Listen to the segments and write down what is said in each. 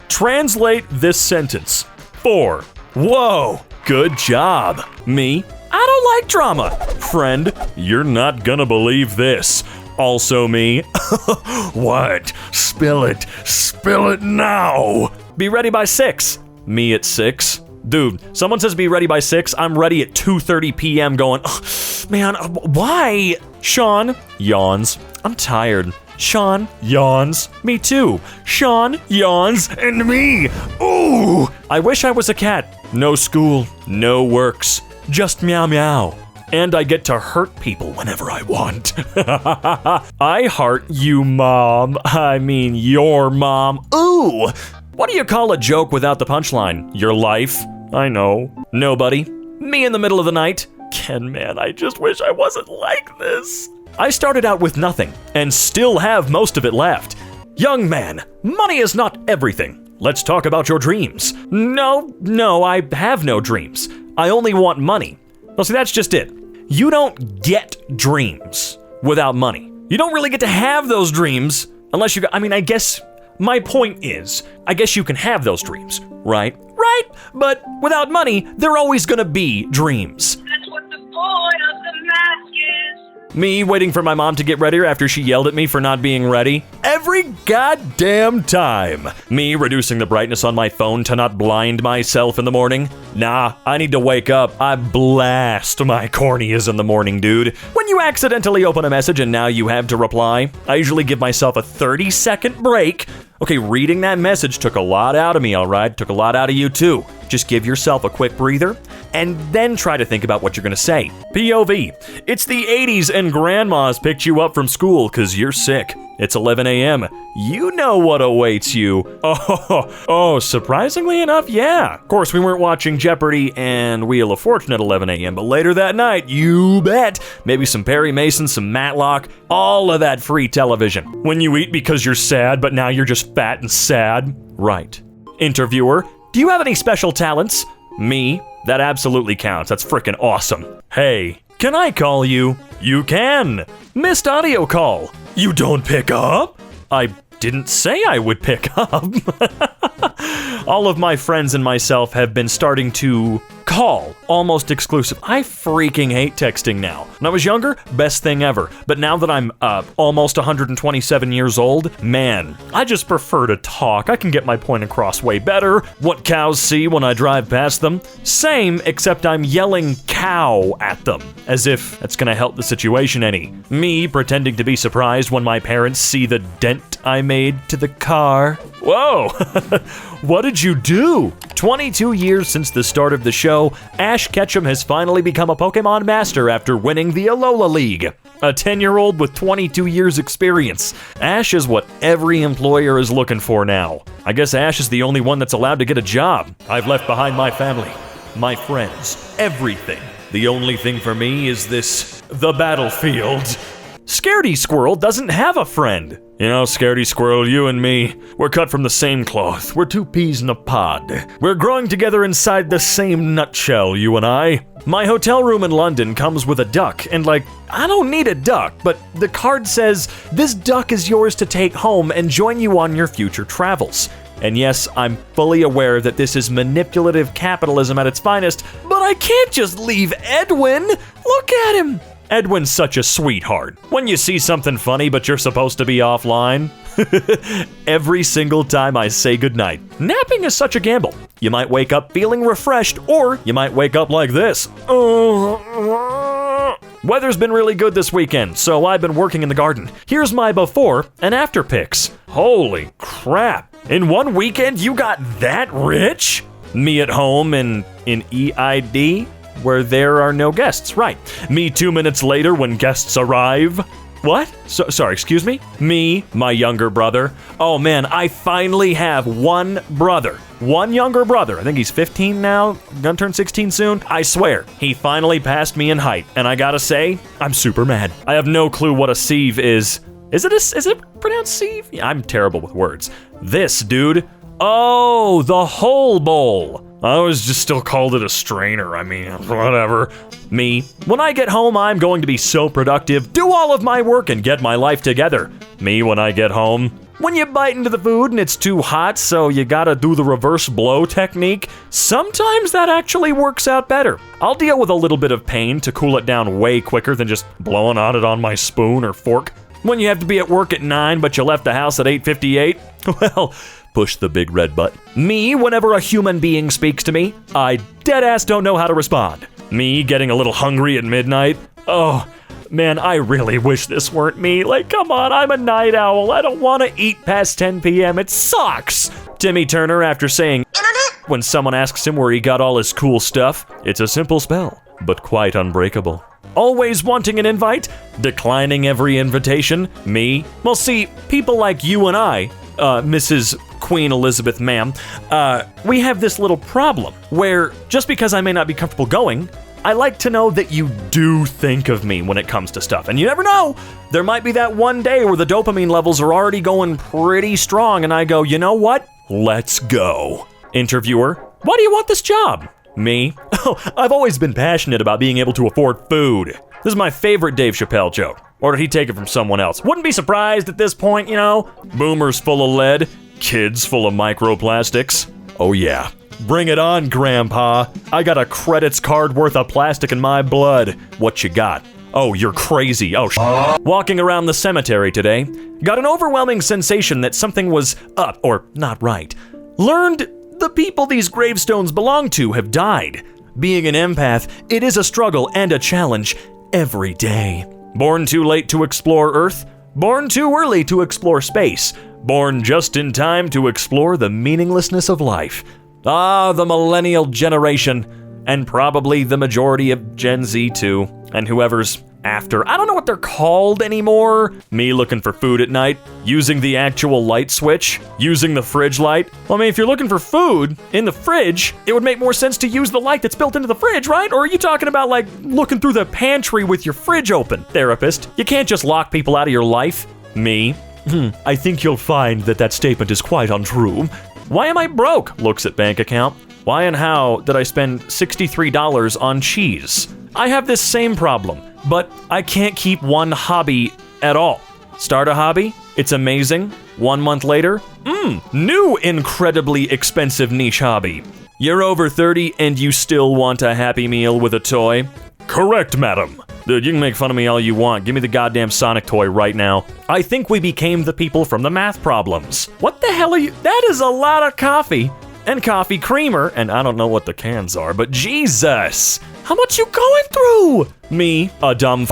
Translate this sentence. 4. Whoa, good job. Me, I don't like drama. Friend, you're not gonna believe this. Also me. What? Spill it now. Be ready by 6. Me at 6. Dude, someone says be ready by 6. I'm ready at 2:30 p.m. going, man, why? Sean yawns. I'm tired. Sean yawns. Me too. Sean yawns. And me. Ooh. I wish I was a cat. No school. No works. Just meow meow. And I get to hurt people whenever I want. I heart you, Mom. I mean, your mom. Ooh. What do you call a joke without the punchline? Your life? I know. Nobody. Me in the middle of the night. Ken, man, I just wish I wasn't like this. I started out with nothing, and still have most of it left. Young man, money is not everything. Let's talk about your dreams. No, I have no dreams. I only want money. Well, see, that's just it. You don't get dreams without money. You don't really get to have those dreams unless you, I guess my point is, I guess you can have those dreams, right? Right, but without money, they're always gonna be dreams. That's what the point of the mask is. Me waiting for my mom to get ready after she yelled at me for not being ready. Every goddamn time. Me reducing the brightness on my phone to not blind myself in the morning. Nah, I need to wake up. I blast my corneas in the morning, dude. When you accidentally open a message and now you have to reply, I usually give myself a 30-second break. Okay, reading that message took a lot out of me, all right? Took a lot out of you too. Just give yourself a quick breather and then try to think about what you're gonna say. POV, it's the 80s and grandma's picked you up from school because you're sick. It's 11 a.m. You know what awaits you. Oh, surprisingly enough, yeah. Of course, we weren't watching Jeopardy and Wheel of Fortune at 11 a.m., but later that night, you bet. Maybe some Perry Mason, some Matlock, all of that free television. When you eat because you're sad, but now you're just fat and sad. Right. Interviewer, do you have any special talents? Me? That absolutely counts. That's frickin' awesome. Hey, can I call you? You can. Missed audio call. You don't pick up? I didn't say I would pick up. All of my friends and myself have been starting to call almost exclusive. I freaking hate texting now. When I was younger, best thing ever. But now that I'm almost 127 years old, man, I just prefer to talk. I can get my point across way better. What cows see when I drive past them. Same, except I'm yelling cow at them, as if that's gonna help the situation any. Me pretending to be surprised when my parents see the dent I made to the car. Whoa, what did you do? 22 years since the start of the show, Ash Ketchum has finally become a Pokemon Master after winning the Alola League. A 10-year-old with 22 years experience. Ash is what every employer is looking for now. I guess Ash is the only one that's allowed to get a job. I've left behind my family, my friends, everything. The only thing for me is the battlefield. Scaredy Squirrel doesn't have a friend. You know, Scaredy Squirrel, you and me, we're cut from the same cloth. We're two peas in a pod. We're growing together inside the same nutshell, you and I. My hotel room in London comes with a duck, and I don't need a duck, but the card says, this duck is yours to take home and join you on your future travels. And yes, I'm fully aware that this is manipulative capitalism at its finest, but I can't just leave Edwin. Look at him. Edwin's such a sweetheart. When you see something funny but you're supposed to be offline, every single time I say goodnight. Napping is such a gamble. You might wake up feeling refreshed, or you might wake up like this. Weather's been really good this weekend, so I've been working in the garden. Here's my before and after pics. Holy crap. In one weekend you got that rich? Me at home in EID? Where there are no guests, right. Me 2 minutes later when guests arrive. What? Sorry, excuse me? Me, my younger brother. Oh man, I finally have one brother. One younger brother. I think he's 15 now, gonna turn 16 soon. I swear, he finally passed me in height. And I gotta say, I'm super mad. I have no clue what a sieve is. Is it pronounced sieve? Yeah, I'm terrible with words. This, dude. Oh, the whole bowl. I always just still called it a strainer. I mean, whatever. Me, when I get home, I'm going to be so productive, do all of my work, and get my life together. Me, when I get home, When you bite into the food and it's too hot, so you gotta do the reverse blow technique, sometimes that actually works out better. I'll deal with a little bit of pain to cool it down way quicker than just blowing on it on my spoon or fork. When you have to be at work at 9 but you left the house at 8:58, well, push the big red button. Me, whenever a human being speaks to me, I deadass don't know how to respond. Me getting a little hungry at midnight, oh, man, I really wish this weren't me. Like, come on, I'm a night owl. I don't want to eat past 10 p.m. It sucks. Timmy Turner after saying when someone asks him where he got all his cool stuff. It's a simple spell, but quite unbreakable. Always wanting an invite, declining every invitation. Me. Well, see, people like you and I, Mrs. Queen Elizabeth, ma'am, we have this little problem where just because I may not be comfortable going, I like to know that you do think of me when it comes to stuff. And you never know, there might be that one day where the dopamine levels are already going pretty strong and I go, you know what? Let's go. Interviewer, why do you want this job? Me? Oh, I've always been passionate about being able to afford food. This is my favorite Dave Chappelle joke. Or did he take it from someone else? Wouldn't be surprised at this point, you know? Boomers full of lead, kids full of microplastics. Oh yeah. Bring it on, Grandpa. I got a credits card worth of plastic in my blood. What you got? Oh, you're crazy. Oh, Walking around the cemetery today, got an overwhelming sensation that something was up or not right. Learned the people these gravestones belong to have died. Being an empath, it is a struggle and a challenge every day. Born too late to explore Earth, born too early to explore space, born just in time to explore the meaninglessness of life. Ah, the millennial generation, and probably the majority of Gen Z too, and whoever's after. I don't know what they're called anymore. Me looking for food at night, using the actual light switch, using the fridge light. Well, I mean, if you're looking for food in the fridge, it would make more sense to use the light that's built into the fridge, right? Or are you talking about like looking through the pantry with your fridge open? Therapist, you can't just lock people out of your life. Me. I think you'll find that statement is quite untrue. Why am I broke? Looks at bank account. Why and how did I spend $63 on cheese? I have this same problem, but I can't keep one hobby at all. Start a hobby, it's amazing. 1 month later, new incredibly expensive niche hobby. You're over 30 and you still want a Happy Meal with a toy? Correct, madam. Dude, you can make fun of me all you want. Give me the goddamn Sonic toy right now. I think we became the people from the math problems. What the hell are you? That is a lot of coffee. And coffee creamer. And I don't know what the cans are, but Jesus. How much you going through? Me, a dumb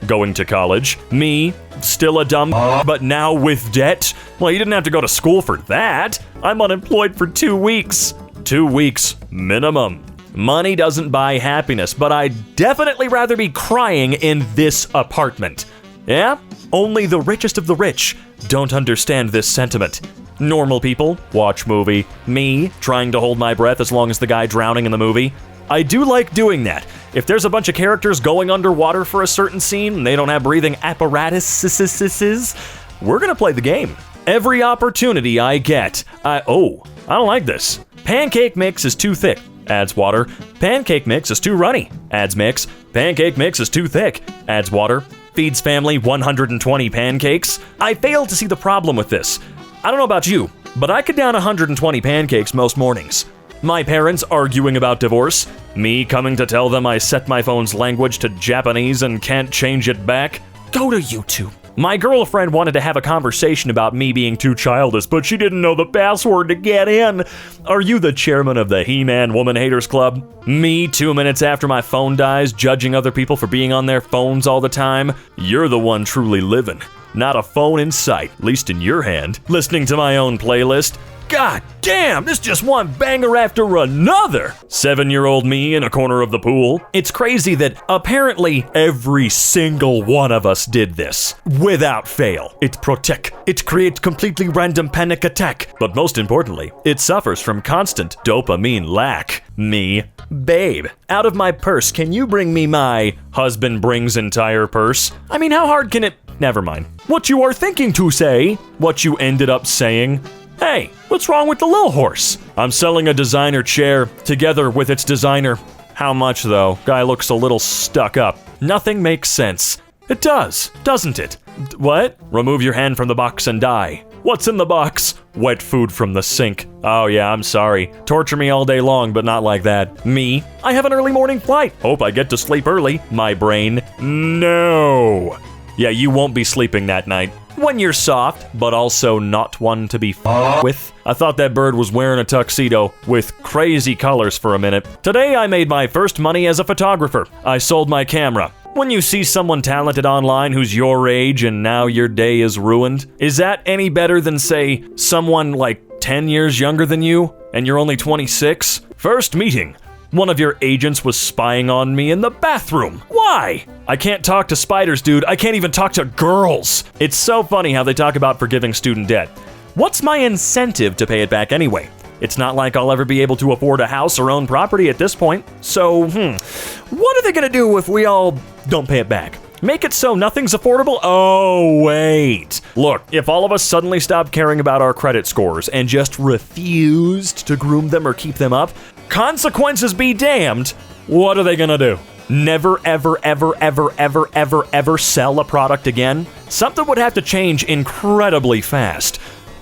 going to college. Me, still a dumb but now with debt. Well, you didn't have to go to school for that. I'm unemployed for 2 weeks. 2 weeks minimum. Money doesn't buy happiness, but I'd definitely rather be crying in this apartment. Yeah? Only the richest of the rich don't understand this sentiment. Normal people watch movie. Me trying to hold my breath as long as the guy drowning in the movie. I do like doing that. If there's a bunch of characters going underwater for a certain scene and they don't have breathing apparatuses, we're gonna play the game. Every opportunity I get, I don't like this. Pancake mix is too thick. Adds water. Pancake mix is too runny. Adds mix. Pancake mix is too thick. Adds water. Feeds family 120 pancakes. I fail to see the problem with this. I don't know about you, but I could down 120 pancakes most mornings. My parents arguing about divorce. Me coming to tell them I set my phone's language to Japanese and can't change it back. Go to YouTube. My girlfriend wanted to have a conversation about me being too childish, but she didn't know the password to get in. Are you the chairman of the He-Man Woman Haters Club? Me, 2 minutes after my phone dies, judging other people for being on their phones all the time. You're the one truly living. Not a phone in sight, at least in your hand. Listening to my own playlist. God damn, this just one banger after another. 7-year-old me in a corner of the pool. It's crazy that apparently every single one of us did this. Without fail. It protect. It creates completely random panic attack. But most importantly, it suffers from constant dopamine lack. Me, babe, out of my purse, can you bring me my husband brings entire purse? I mean, how hard can it? Never mind. What you are thinking to say, what you ended up saying. Hey, what's wrong with the little horse? I'm selling a designer chair together with its designer. How much though? Guy looks a little stuck up. Nothing makes sense. It does, doesn't it? What? Remove your hand from the box and die. What's in the box? Wet food from the sink. Oh yeah, I'm sorry. Torture me all day long, but not like that. Me, I have an early morning flight. Hope I get to sleep early. My brain, no. Yeah, you won't be sleeping that night. When you're soft, but also not one to be with. I thought that bird was wearing a tuxedo with crazy colors for a minute. Today I made my first money as a photographer. I sold my camera. When you see someone talented online who's your age and now your day is ruined, is that any better than, say, someone like 10 years younger than you and you're only 26? First meeting. One of your agents was spying on me in the bathroom. Why? I can't talk to spiders, dude. I can't even talk to girls. It's so funny how they talk about forgiving student debt. What's my incentive to pay it back anyway? It's not like I'll ever be able to afford a house or own property at this point. So, what are they gonna do if we all don't pay it back? Make it so nothing's affordable? Oh, wait. Look, if all of us suddenly stopped caring about our credit scores and just refused to groom them or keep them up, consequences be damned, what are they gonna do? Never, ever, ever, ever, ever, ever, ever sell a product again? Something would have to change incredibly fast.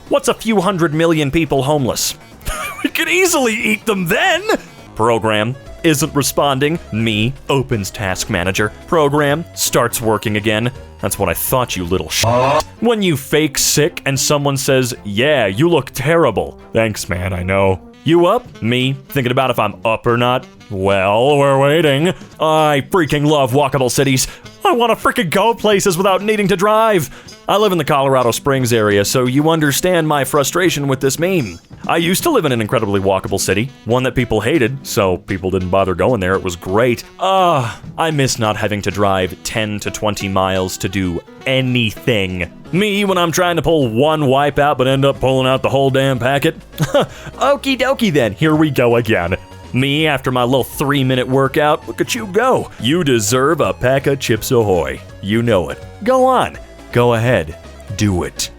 What's a few 100 million people homeless? We could easily eat them then! Program isn't responding. Me opens Task Manager. Program starts working again. That's what I thought, you little When you fake sick and someone says, yeah, you look terrible. Thanks, man, I know. You up? Me thinking about if I'm up or not? Well, we're waiting. I freaking love walkable cities. I want to freaking go places without needing to drive. I live in the Colorado Springs area, so you understand my frustration with this meme. I used to live in an incredibly walkable city, one that people hated, so people didn't bother going there. It was great. I miss not having to drive 10 to 20 miles to do anything. Me when I'm trying to pull one wipe out but end up pulling out the whole damn packet. Okie dokie then, here we go again. Me after my little 3-minute workout, look at you go. You deserve a pack of Chips Ahoy. You know it. Go on. Go ahead. Do it.